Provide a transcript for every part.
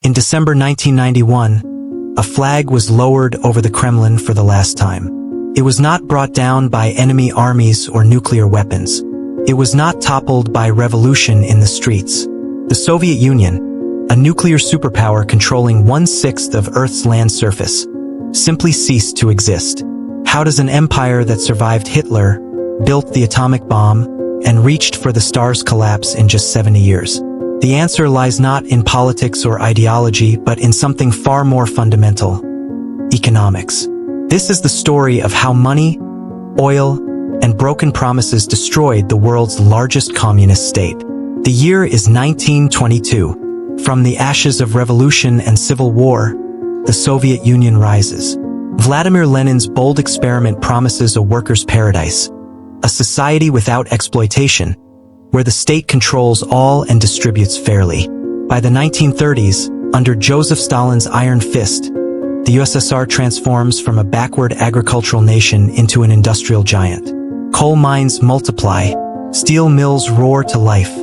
In December 1991, a flag was lowered over the Kremlin for the last time. It was not brought down by enemy armies or nuclear weapons. It was not toppled by revolution in the streets. The Soviet Union, a nuclear superpower controlling 1/6 of Earth's land surface, simply ceased to exist. How does an empire that survived Hitler, built the atomic bomb, and reached for the stars collapse in just 70 years? The answer lies not in politics or ideology, but in something far more fundamental: economics. This is the story of how money, oil, and broken promises destroyed the world's largest communist state. The year is 1922. From the ashes of revolution and civil war, the Soviet Union rises. Vladimir Lenin's bold experiment promises a workers' paradise, a society without exploitation, where the state controls all and distributes fairly. By the 1930s, under Joseph Stalin's iron fist, the USSR transforms from a backward agricultural nation into an industrial giant. Coal mines multiply, steel mills roar to life,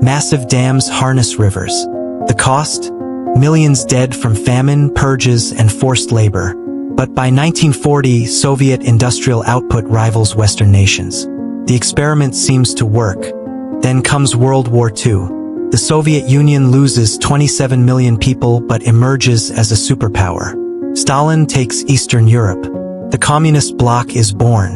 massive dams harness rivers. The cost? Millions dead from famine, purges, and forced labor. But by 1940, Soviet industrial output rivals Western nations. The experiment seems to work. Then comes World War II. The Soviet Union loses 27 million people but emerges as a superpower. Stalin takes Eastern Europe. The communist bloc is born.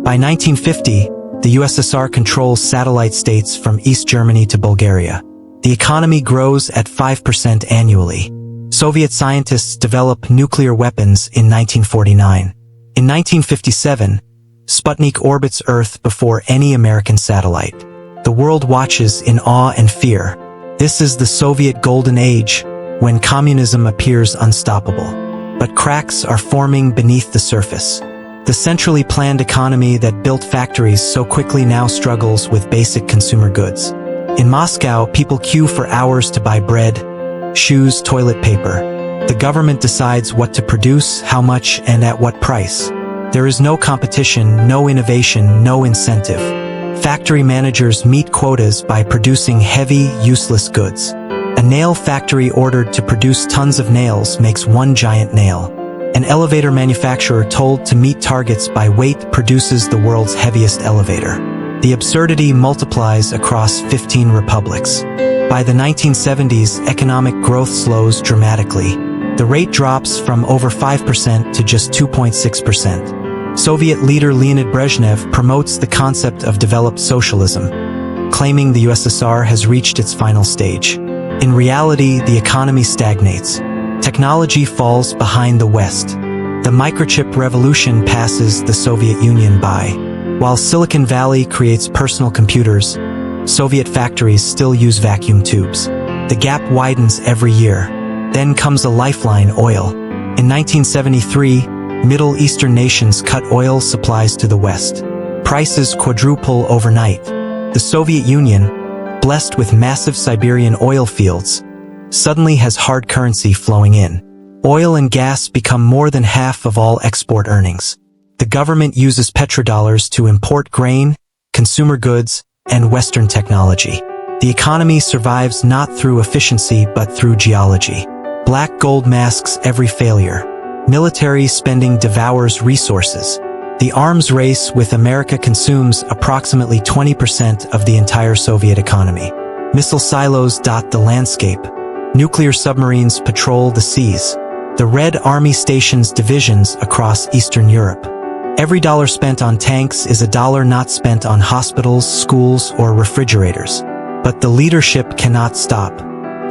By 1950, the USSR controls satellite states from East Germany to Bulgaria. The economy grows at 5% annually. Soviet scientists develop nuclear weapons in 1949. In 1957, Sputnik orbits Earth before any American satellite. The world watches in awe and fear. This is the Soviet Golden Age, when communism appears unstoppable. But cracks are forming beneath the surface. The centrally planned economy that built factories so quickly now struggles with basic consumer goods. In Moscow, people queue for hours to buy bread, shoes, toilet paper. The government decides what to produce, how much, and at what price. There is no competition, no innovation, no incentive. Factory managers meet quotas by producing heavy, useless goods. A nail factory ordered to produce tons of nails makes one giant nail. An elevator manufacturer told to meet targets by weight produces the world's heaviest elevator. The absurdity multiplies across 15 republics. By the 1970s, economic growth slows dramatically. The rate drops from over 5% to just 2.6%. Soviet leader Leonid Brezhnev promotes the concept of developed socialism, claiming the USSR has reached its final stage. In reality, the economy stagnates. Technology falls behind the West. The microchip revolution passes the Soviet Union by. While Silicon Valley creates personal computers, Soviet factories still use vacuum tubes. The gap widens every year. Then comes a lifeline: oil. In 1973, Middle Eastern nations cut oil supplies to the West. Prices quadruple overnight. The Soviet Union, blessed with massive Siberian oil fields, suddenly has hard currency flowing in. Oil and gas become more than half of all export earnings. The government uses petrodollars to import grain, consumer goods, and Western technology. The economy survives not through efficiency but through geology. Black gold masks every failure. Military spending devours resources. The arms race with America consumes approximately 20% of the entire Soviet economy. Missile silos dot the landscape. Nuclear submarines patrol the seas. The Red Army stations divisions across Eastern Europe. Every dollar spent on tanks is a dollar not spent on hospitals, schools, or refrigerators. But the leadership cannot stop.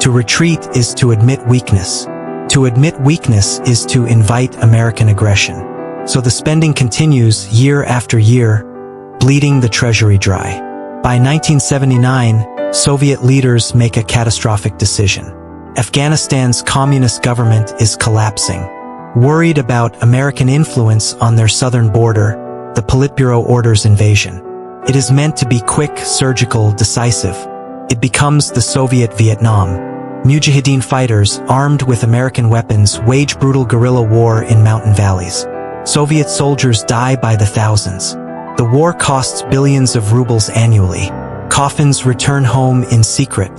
To retreat is to admit weakness. To admit weakness is to invite American aggression. So the spending continues year after year, bleeding the treasury dry. By 1979, Soviet leaders make a catastrophic decision. Afghanistan's communist government is collapsing. Worried about American influence on their southern border, the Politburo orders invasion. It is meant to be quick, surgical, decisive. It becomes the Soviet Vietnam. Mujahideen fighters, armed with American weapons, wage brutal guerrilla war in mountain valleys. Soviet soldiers die by the thousands. The war costs billions of rubles annually. Coffins return home in secret.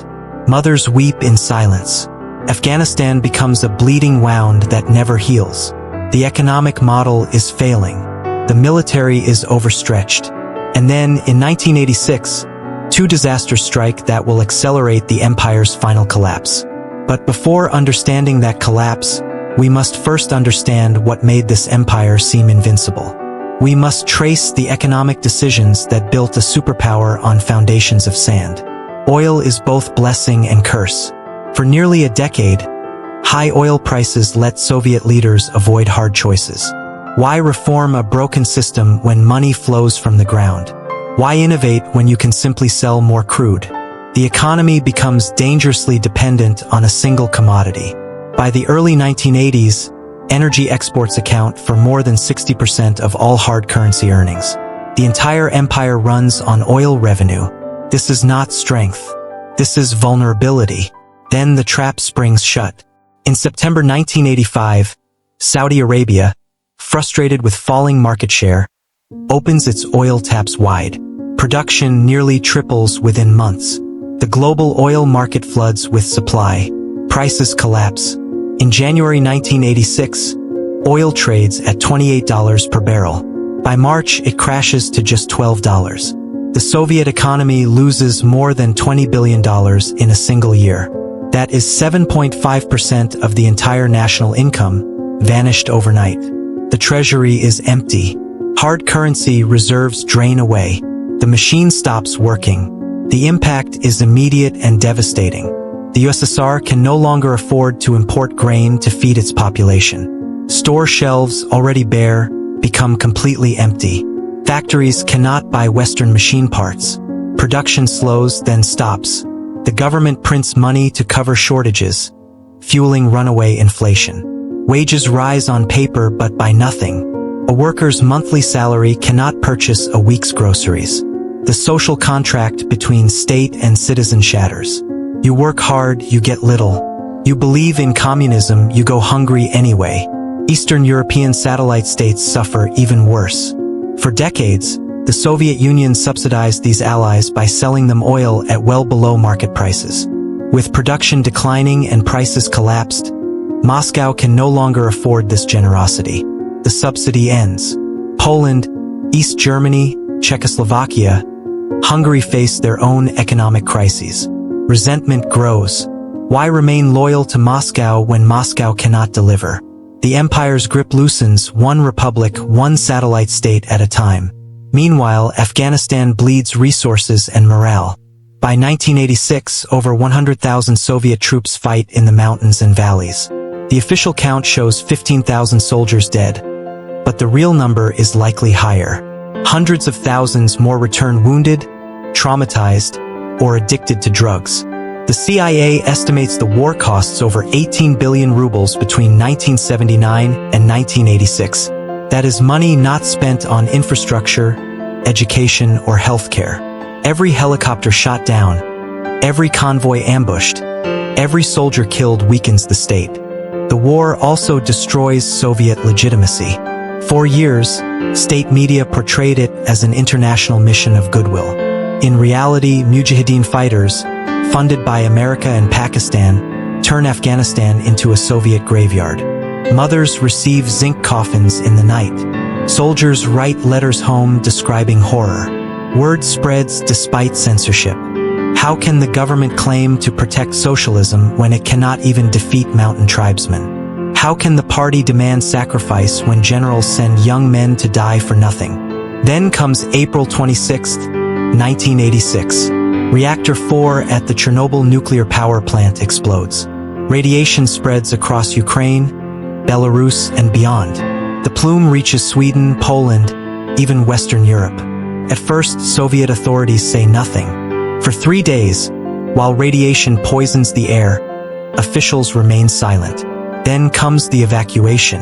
Mothers weep in silence. Afghanistan becomes a bleeding wound that never heals. The economic model is failing. The military is overstretched. And then, in 1986, two disasters strike that will accelerate the empire's final collapse. But before understanding that collapse, we must first understand what made this empire seem invincible. We must trace the economic decisions that built a superpower on foundations of sand. Oil is both blessing and curse. For nearly a decade, high oil prices let Soviet leaders avoid hard choices. Why reform a broken system when money flows from the ground? Why innovate when you can simply sell more crude? The economy becomes dangerously dependent on a single commodity. By the early 1980s, energy exports account for more than 60% of all hard currency earnings. The entire empire runs on oil revenue. This is not strength. This is vulnerability. Then the trap springs shut. In September 1985, Saudi Arabia, frustrated with falling market share, opens its oil taps wide. Production nearly triples within months. The global oil market floods with supply. Prices collapse. In January 1986, oil trades at $28 per barrel. By March, it crashes to just $12. The Soviet economy loses more than $20 billion in a single year. That is 7.5% of the entire national income, vanished overnight. The treasury is empty. Hard currency reserves drain away. The machine stops working. The impact is immediate and devastating. The USSR can no longer afford to import grain to feed its population. Store shelves, already bare, become completely empty. Factories cannot buy Western machine parts. Production slows, then stops. The government prints money to cover shortages, fueling runaway inflation. Wages rise on paper but buy nothing. A worker's monthly salary cannot purchase a week's groceries. The social contract between state and citizen shatters. You work hard, you get little. You believe in communism, you go hungry anyway. Eastern European satellite states suffer even worse. For decades, the Soviet Union subsidized these allies by selling them oil at well below market prices. With production declining and prices collapsed, Moscow can no longer afford this generosity. The subsidy ends. Poland, East Germany, Czechoslovakia, Hungary face their own economic crises. Resentment grows. Why remain loyal to Moscow when Moscow cannot deliver? The empire's grip loosens, one republic, one satellite state at a time. Meanwhile, Afghanistan bleeds resources and morale. By 1986, over 100,000 Soviet troops fight in the mountains and valleys. The official count shows 15,000 soldiers dead, but the real number is likely higher. Hundreds of thousands more return wounded, traumatized, or addicted to drugs. The CIA estimates the war costs over 18 billion rubles between 1979 and 1986. That is money not spent on infrastructure, education, or healthcare. Every helicopter shot down, every convoy ambushed, every soldier killed weakens the state. The war also destroys Soviet legitimacy. For years, state media portrayed it as an international mission of goodwill. In reality, Mujahideen fighters, funded by America and Pakistan, turn Afghanistan into a Soviet graveyard. Mothers receive zinc coffins in the night. Soldiers write letters home describing horror. Word spreads despite censorship. How can the government claim to protect socialism when it cannot even defeat mountain tribesmen? How can the party demand sacrifice when generals send young men to die for nothing? Then comes April 26, 1986. Reactor 4 at the Chernobyl nuclear power plant explodes. Radiation spreads across Ukraine, Belarus, and beyond. The plume reaches Sweden, Poland, even Western Europe. At first, Soviet authorities say nothing. For 3 days, while radiation poisons the air, officials remain silent. Then comes the evacuation.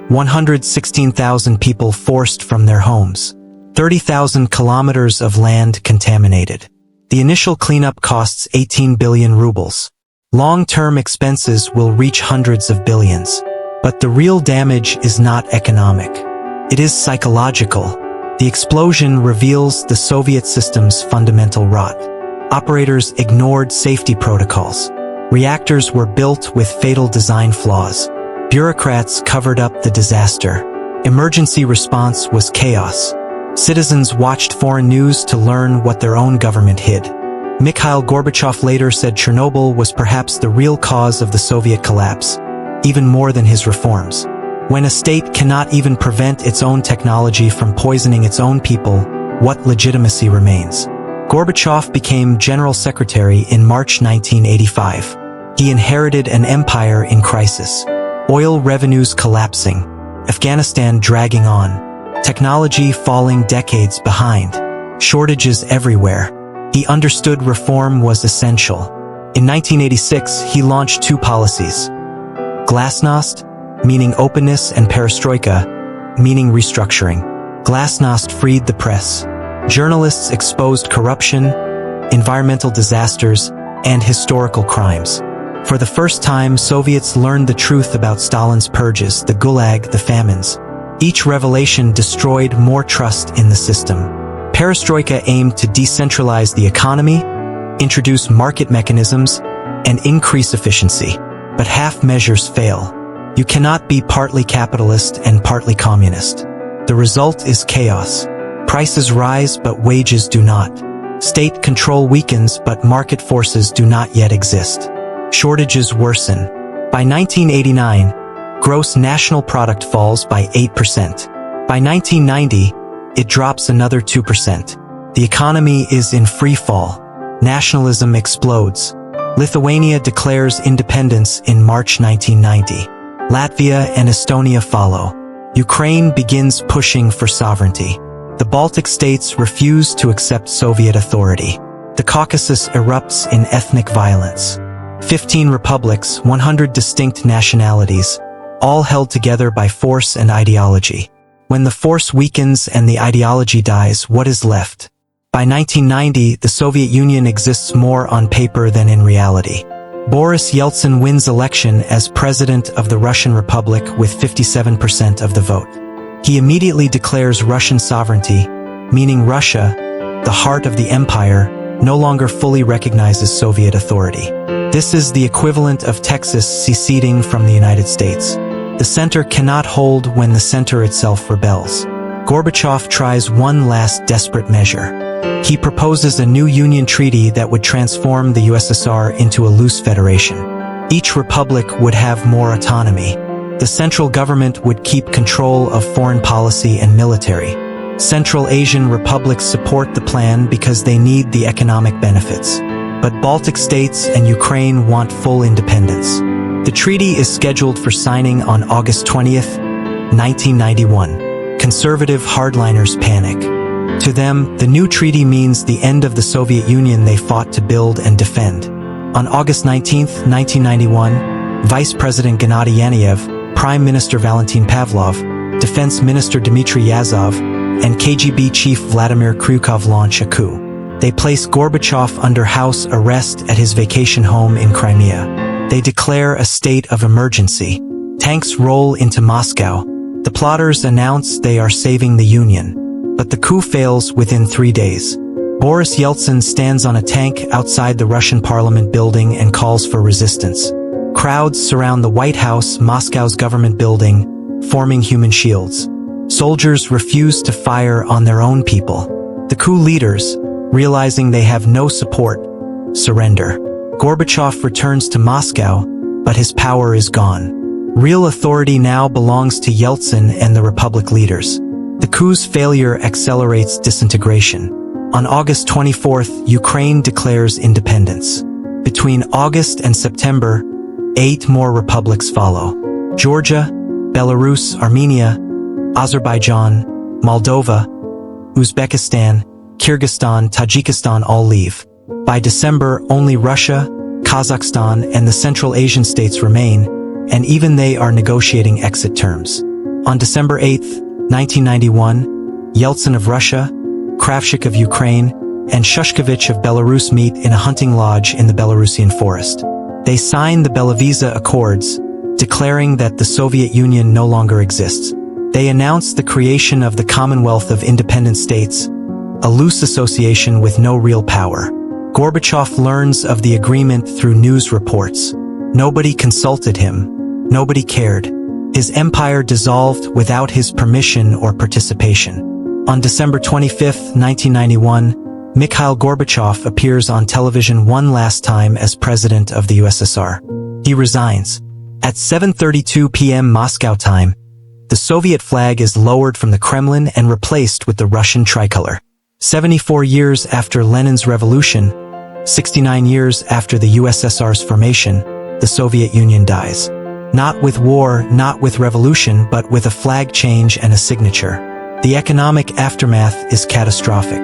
116,000 people forced from their homes. 30,000 kilometers of land contaminated. The initial cleanup costs 18 billion rubles. Long-term expenses will reach hundreds of billions. But the real damage is not economic. It is psychological. The explosion reveals the Soviet system's fundamental rot. Operators ignored safety protocols. Reactors were built with fatal design flaws. Bureaucrats covered up the disaster. Emergency response was chaos. Citizens watched foreign news to learn what their own government hid. Mikhail Gorbachev later said Chernobyl was perhaps the real cause of the Soviet collapse, even more than his reforms. When a state cannot even prevent its own technology from poisoning its own people, what legitimacy remains? Gorbachev became General Secretary in March 1985. He inherited an empire in crisis. Oil revenues collapsing. Afghanistan dragging on. Technology falling decades behind. Shortages everywhere. He understood reform was essential. In 1986, he launched two policies. Glasnost, meaning openness, and perestroika, meaning restructuring. Glasnost freed the press. Journalists exposed corruption, environmental disasters, and historical crimes. For the first time, Soviets learned the truth about Stalin's purges, the Gulag, the famines. Each revelation destroyed more trust in the system. Perestroika aimed to decentralize the economy, introduce market mechanisms, and increase efficiency. But half measures fail. You cannot be partly capitalist and partly communist. The result is chaos. Prices rise, but wages do not. State control weakens, but market forces do not yet exist. Shortages worsen. By 1989, gross national product falls by 8%. By 1990, it drops another 2%. The economy is in free fall. Nationalism explodes. Lithuania declares independence in March 1990. Latvia and Estonia follow. Ukraine begins pushing for sovereignty. The Baltic states refuse to accept Soviet authority. The Caucasus erupts in ethnic violence. 15 republics, 100 distinct nationalities, all held together by force and ideology. When the force weakens and the ideology dies, what is left? By 1990, the Soviet Union exists more on paper than in reality. Boris Yeltsin wins election as President of the Russian Republic with 57% of the vote. He immediately declares Russian sovereignty, meaning Russia, the heart of the empire, no longer fully recognizes Soviet authority. This is the equivalent of Texas seceding from the United States. The center cannot hold when the center itself rebels. Gorbachev tries one last desperate measure. He proposes a new union treaty that would transform the USSR into a loose federation. Each republic would have more autonomy. The central government would keep control of foreign policy and military. Central Asian republics support the plan because they need the economic benefits. But Baltic states and Ukraine want full independence. The treaty is scheduled for signing on August 20th, 1991. Conservative hardliners panic. To them, the new treaty means the end of the Soviet Union they fought to build and defend. On August 19, 1991, Vice President Gennady Yanev, Prime Minister Valentin Pavlov, Defense Minister Dmitry Yazov, and KGB Chief Vladimir Kryukov launch a coup. They place Gorbachev under house arrest at his vacation home in Crimea. They declare a state of emergency. Tanks roll into Moscow. The plotters announce they are saving the Union. But the coup fails within 3 days. Boris Yeltsin stands on a tank outside the Russian parliament building and calls for resistance. Crowds surround the White House, Moscow's government building, forming human shields. Soldiers refuse to fire on their own people. The coup leaders, realizing they have no support, surrender. Gorbachev returns to Moscow, but his power is gone. Real authority now belongs to Yeltsin and the Republic leaders. The coup's failure accelerates disintegration. On August 24th, Ukraine declares independence. Between August and September, 8 more republics follow. Georgia, Belarus, Armenia, Azerbaijan, Moldova, Uzbekistan, Kyrgyzstan, Tajikistan all leave. By December, only Russia, Kazakhstan, and the Central Asian states remain, and even they are negotiating exit terms. On December 8, 1991, Yeltsin of Russia, Kravchuk of Ukraine, and Shushkevich of Belarus meet in a hunting lodge in the Belarusian forest. They sign the Belavisa Accords, declaring that the Soviet Union no longer exists. They announce the creation of the Commonwealth of Independent States, a loose association with no real power. Gorbachev learns of the agreement through news reports. Nobody consulted him. Nobody cared. His empire dissolved without his permission or participation. On December 25, 1991, Mikhail Gorbachev appears on television one last time as president of the USSR. He resigns. At 7:32 p.m. Moscow time, the Soviet flag is lowered from the Kremlin and replaced with the Russian tricolor. 74 years after Lenin's revolution, 69 years after the USSR's formation, the Soviet Union dies. Not with war, not with revolution, but with a flag change and a signature. The economic aftermath is catastrophic.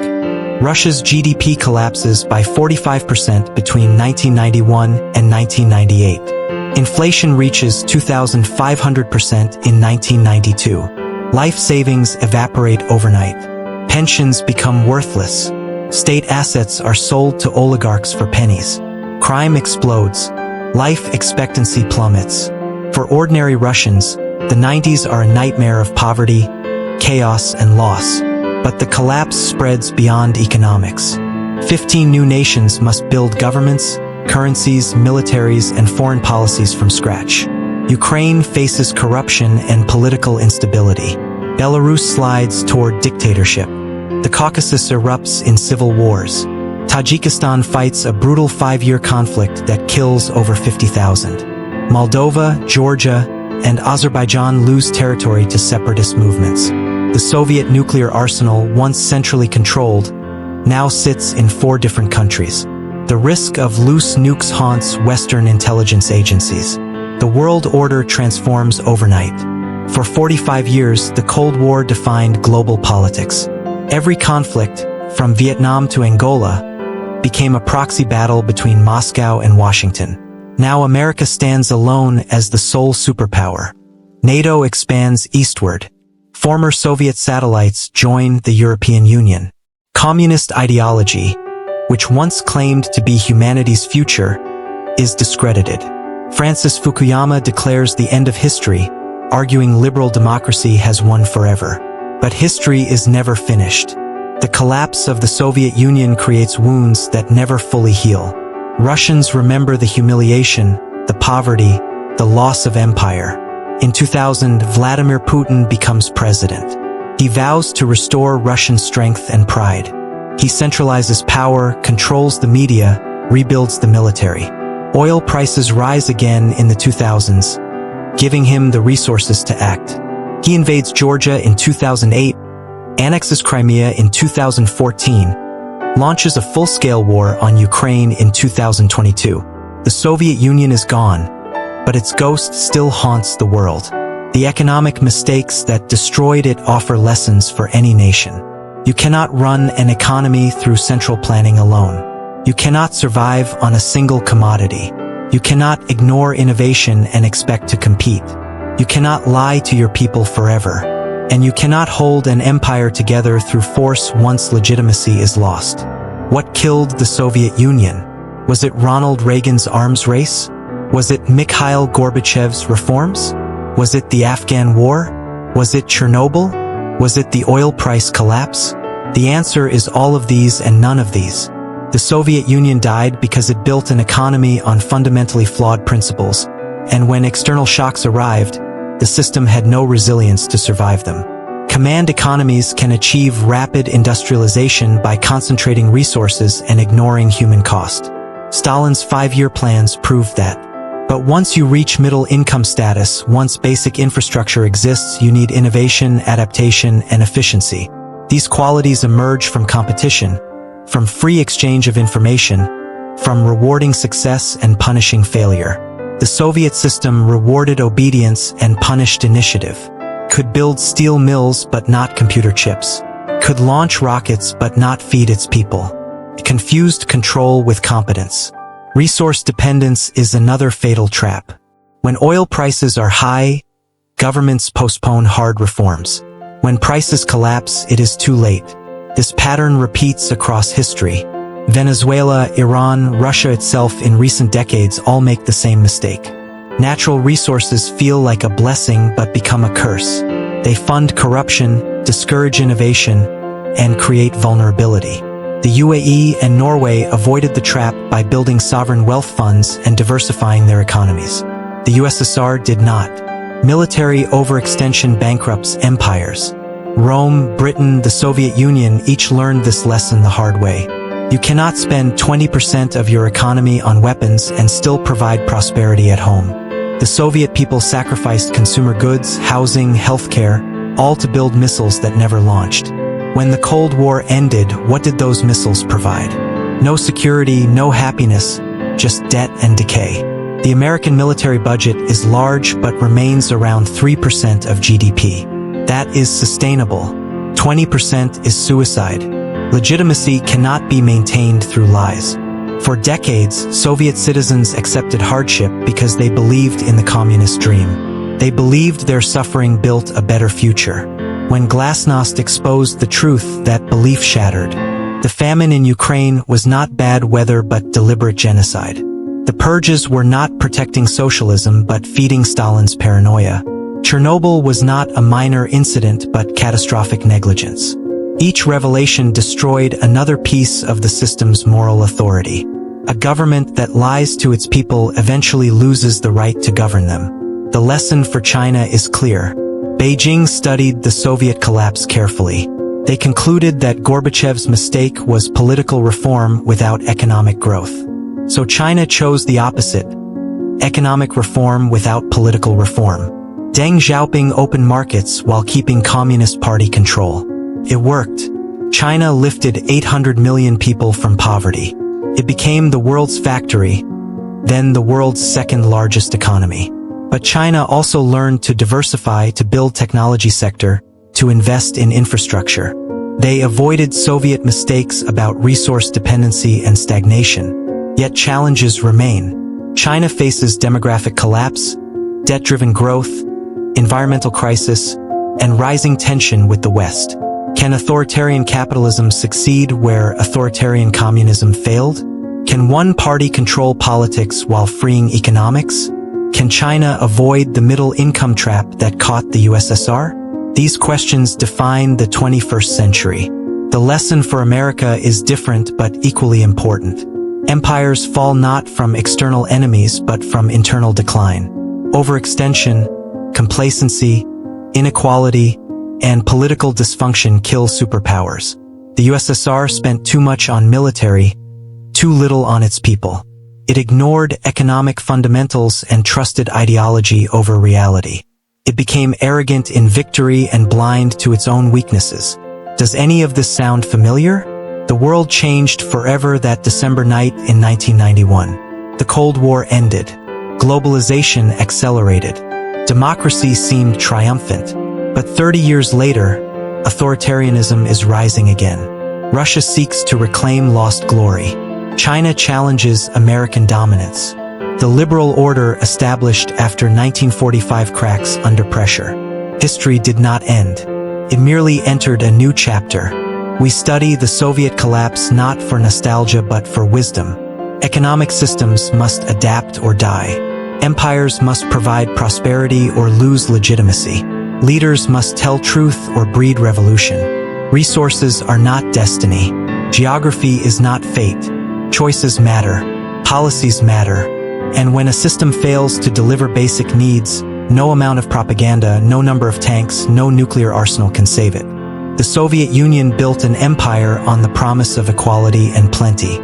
Russia's GDP collapses by 45% between 1991 and 1998. Inflation reaches 2,500% in 1992. Life savings evaporate overnight. Pensions become worthless. State assets are sold to oligarchs for pennies. Crime explodes. Life expectancy plummets. For ordinary Russians, the 90s are a nightmare of poverty, chaos, and loss. But the collapse spreads beyond economics. 15 new nations must build governments, currencies, militaries, and foreign policies from scratch. Ukraine faces corruption and political instability. Belarus slides toward dictatorship. The Caucasus erupts in civil wars. Tajikistan fights a brutal 5-year conflict that kills over 50,000. Moldova, Georgia, and Azerbaijan lose territory to separatist movements. The Soviet nuclear arsenal, once centrally controlled, now sits in 4 different countries. The risk of loose nukes haunts Western intelligence agencies. The world order transforms overnight. For 45 years, the Cold War defined global politics. Every conflict, from Vietnam to Angola, became a proxy battle between Moscow and Washington. Now America stands alone as the sole superpower. NATO expands eastward. Former Soviet satellites join the European Union. Communist ideology, which once claimed to be humanity's future, is discredited. Francis Fukuyama declares the end of history, arguing liberal democracy has won forever. But history is never finished. The collapse of the Soviet Union creates wounds that never fully heal. Russians remember the humiliation, the poverty, the loss of empire. In 2000, Vladimir Putin becomes president. He vows to restore Russian strength and pride. He centralizes power, controls the media, rebuilds the military. Oil prices rise again in the 2000s, giving him the resources to act. He invades Georgia in 2008, annexes Crimea in 2014, launches a full-scale war on Ukraine in 2022. The Soviet Union is gone, but its ghost still haunts the world. The economic mistakes that destroyed it offer lessons for any nation. You cannot run an economy through central planning alone. You cannot survive on a single commodity. You cannot ignore innovation and expect to compete. You cannot lie to your people forever. And you cannot hold an empire together through force once legitimacy is lost. What killed the Soviet Union? Was it Ronald Reagan's arms race? Was it Mikhail Gorbachev's reforms? Was it the Afghan War? Was it Chernobyl? Was it the oil price collapse? The answer is all of these and none of these. The Soviet Union died because it built an economy on fundamentally flawed principles, and when external shocks arrived, the system had no resilience to survive them. Command economies can achieve rapid industrialization by concentrating resources and ignoring human cost. Stalin's 5-year plans proved that. But once you reach middle income status, once basic infrastructure exists, you need innovation, adaptation, and efficiency. These qualities emerge from competition, from free exchange of information, from rewarding success and punishing failure. The Soviet system rewarded obedience and punished initiative. Could build steel mills but not computer chips. Could launch rockets but not feed its people. Confused control with competence. Resource dependence is another fatal trap. When oil prices are high, governments postpone hard reforms. When prices collapse, it is too late. This pattern repeats across history. Venezuela, Iran, Russia itself in recent decades all make the same mistake. Natural resources feel like a blessing but become a curse. They fund corruption, discourage innovation, and create vulnerability. The UAE and Norway avoided the trap by building sovereign wealth funds and diversifying their economies. The USSR did not. Military overextension bankrupts empires. Rome, Britain, the Soviet Union each learned this lesson the hard way. You cannot spend 20% of your economy on weapons and still provide prosperity at home. The Soviet people sacrificed consumer goods, housing, healthcare, all to build missiles that never launched. When the Cold War ended, what did those missiles provide? No security, no happiness, just debt and decay. The American military budget is large but remains around 3% of GDP. That is sustainable. 20% is suicide. Legitimacy cannot be maintained through lies. For decades, Soviet citizens accepted hardship because they believed in the communist dream. They believed their suffering built a better future. When Glasnost exposed the truth, that belief shattered. The famine in Ukraine was not bad weather but deliberate genocide. The purges were not protecting socialism but feeding Stalin's paranoia. Chernobyl was not a minor incident but catastrophic negligence. Each revelation destroyed another piece of the system's moral authority. A government that lies to its people eventually loses the right to govern them. The lesson for China is clear. Beijing studied the Soviet collapse carefully. They concluded that Gorbachev's mistake was political reform without economic growth. So China chose the opposite: economic reform without political reform. Deng Xiaoping opened markets while keeping Communist Party control. It worked. China lifted 800 million people from poverty. It became the world's factory, then the world's second largest economy. But China also learned to diversify, to build technology sector, to invest in infrastructure. They avoided Soviet mistakes about resource dependency and stagnation. Yet challenges remain. China faces demographic collapse, debt-driven growth, environmental crisis, and rising tension with the West. Can authoritarian capitalism succeed where authoritarian communism failed? Can one party control politics while freeing economics? Can China avoid the middle income trap that caught the USSR? These questions define the 21st century. The lesson for America is different but equally important. Empires fall not from external enemies but from internal decline. Overextension, complacency, inequality, and political dysfunction kill superpowers. The USSR spent too much on military, too little on its people. It ignored economic fundamentals and trusted ideology over reality. It became arrogant in victory and blind to its own weaknesses. Does any of this sound familiar? The world changed forever that December night in 1991. The Cold War ended. Globalization accelerated. Democracy seemed triumphant. But 30 years later, authoritarianism is rising again. Russia seeks to reclaim lost glory. China challenges American dominance. The liberal order established after 1945 cracks under pressure. History did not end. It merely entered a new chapter. We study the Soviet collapse not for nostalgia but for wisdom. Economic systems must adapt or die. Empires must provide prosperity or lose legitimacy. Leaders must tell truth or breed revolution. Resources are not destiny. Geography is not fate. Choices matter. Policies matter. And when a system fails to deliver basic needs, no amount of propaganda, no number of tanks, no nuclear arsenal can save it. The Soviet Union built an empire on the promise of equality and plenty.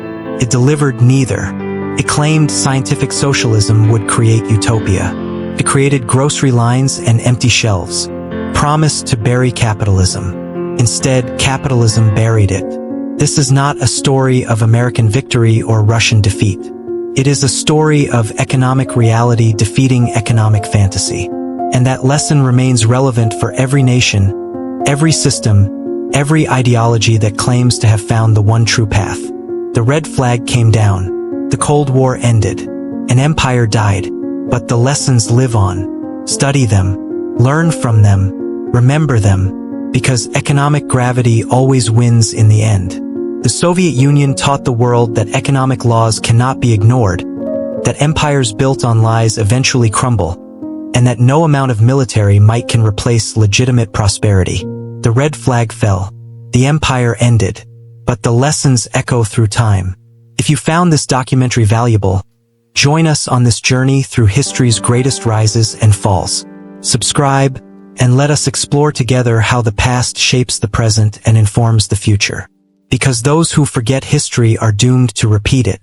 It delivered neither. It claimed scientific socialism would create utopia. It created grocery lines and empty shelves, promised to bury capitalism. Instead, capitalism buried it. This is not a story of American victory or Russian defeat. It is a story of economic reality defeating economic fantasy. And that lesson remains relevant for every nation, every system, every ideology that claims to have found the one true path. The red flag came down. The Cold War ended. An empire died. But the lessons live on. Study them, learn from them, remember them, because economic gravity always wins in the end. The Soviet Union taught the world that economic laws cannot be ignored, that empires built on lies eventually crumble, and that no amount of military might can replace legitimate prosperity. The red flag fell. The empire ended. but the lessons echo through time. If you found this documentary valuable, join us on this journey through history's greatest rises and falls. Subscribe, and let us explore together how the past shapes the present and informs the future. Because those who forget history are doomed to repeat it.